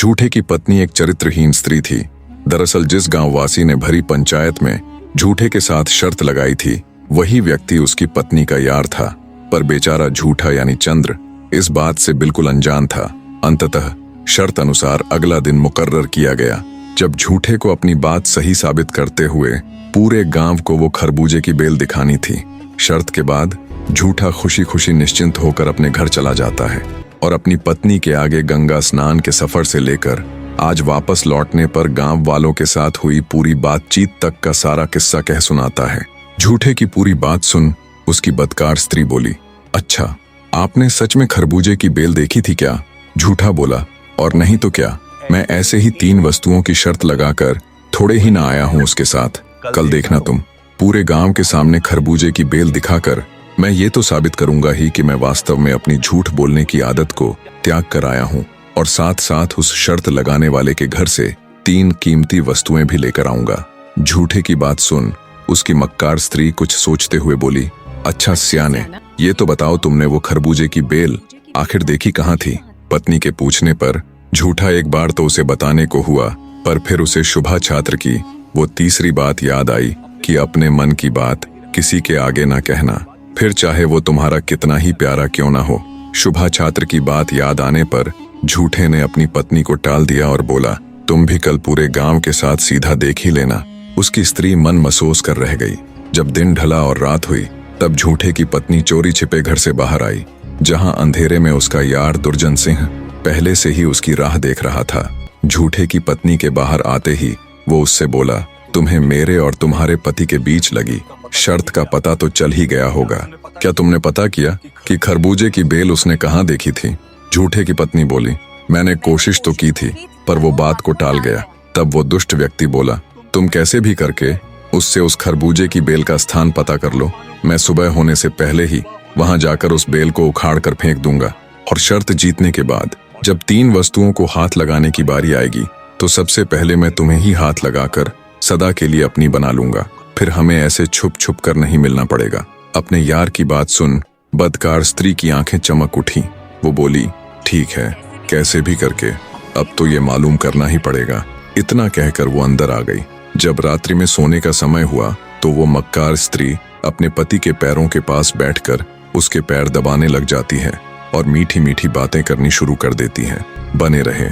झूठे की पत्नी एक चरित्रहीन स्त्री थी। दरअसल जिस गांववासी ने भरी पंचायत में झूठे के साथ शर्त लगाई थी, वही व्यक्ति उसकी पत्नी का यार था। पर बेचारा झूठा यानी चंद्र इस बात से बिल्कुल अनजान था। अंततः शर्त अनुसार अगला दिन मुकर्रर किया गया, जब झूठे को अपनी बात सही साबित करते हुए पूरे गांव को वो खरबूजे की बेल दिखानी थी। शर्त के बाद झूठा खुशी खुशी निश्चिंत होकर अपने घर चला जाता है और अपनी पत्नी के आगे गंगा स्नान के सफर से लेकर आज वापस लौटने पर गांव वालों के साथ हुई पूरी बातचीत तक का सारा किस्सा कह सुनाता है। झूठे की पूरी बात सुन उसकी बदकार स्त्री बोली, अच्छा, आपने सच में खरबूजे की बेल देखी थी क्या? झूठा बोला, और नहीं तो क्या, मैं ऐसे ही 3 वस्तुओं की शर्त लगाकर थोड़े ही ना आया हूं उसके साथ। कल देखना तुम, पूरे गांव के सामने खरबूजे की बेल दिखाकर मैं ये तो साबित करूंगा ही कि मैं वास्तव में अपनी झूठ बोलने की आदत को त्याग कर आया हूं, और साथ साथ उस शर्त लगाने वाले के घर से 3 कीमती वस्तुएं भी लेकर आऊंगा। झूठे की बात सुन उसकी मक्कार स्त्री कुछ सोचते हुए बोली, अच्छा सियाने, ये तो बताओ तुमने वो खरबूजे की बेल आखिर देखी कहाँ थी? पत्नी के पूछने पर झूठा एक बार तो उसे बताने को हुआ, पर फिर उसे शुभा छात्र की वो तीसरी बात याद आई कि अपने मन की बात किसी के आगे ना कहना, फिर चाहे वो तुम्हारा कितना ही प्यारा क्यों ना हो। शुभा छात्र की बात याद आने पर झूठे ने अपनी पत्नी को टाल दिया और बोला, तुम भी कल पूरे गांव के साथ सीधा देख ही लेना। उसकी स्त्री मन महसूस कर रह गई। जब दिन ढला और रात हुई तब झूठे की पत्नी चोरी छिपे घर से बाहर आई, जहां अंधेरे में उसका यार दुर्जन सिंह पहले से ही उसकी राह देख रहा था। झूठे की पत्नी के बाहर आते ही वो उससे बोला, तुम्हें मेरे और तुम्हारे पति के बीच लगी शर्त का पता तो चल ही गया होगा। क्या तुमने पता किया कि खरबूजे की बेल उसने कहाँ देखी थी? झूठे की पत्नी बोली, मैंने कोशिश तो की थी पर वो बात को टाल गया। तब वो दुष्ट व्यक्ति बोला, तुम कैसे भी करके उससे उस खरबूजे की बेल का स्थान पता कर लो। मैं सुबह होने से पहले ही वहां जाकर उस बेल को उखाड़ कर फेंक दूंगा, और शर्त जीतने के बाद जब 3 वस्तुओं को हाथ लगाने की बारी आएगी तो सबसे पहले मैं तुम्हें ही हाथ लगाकर सदा के लिए अपनी बना लूंगा। फिर हमें ऐसे छुप छुप कर नहीं मिलना पड़ेगा। अपने यार की बात सुन बदकार स्त्री की आंखें चमक उठी। वो बोली, ठीक है, कैसे भी करके अब तो ये मालूम करना ही पड़ेगा। इतना कहकर वो अंदर आ गई। जब रात्रि में सोने का समय हुआ तो वो मक्कार स्त्री अपने पति के पैरों के पास बैठकर उसके पैर दबाने लग जाती है और मीठी मीठी बातें करनी शुरू कर देती है। बने रहे।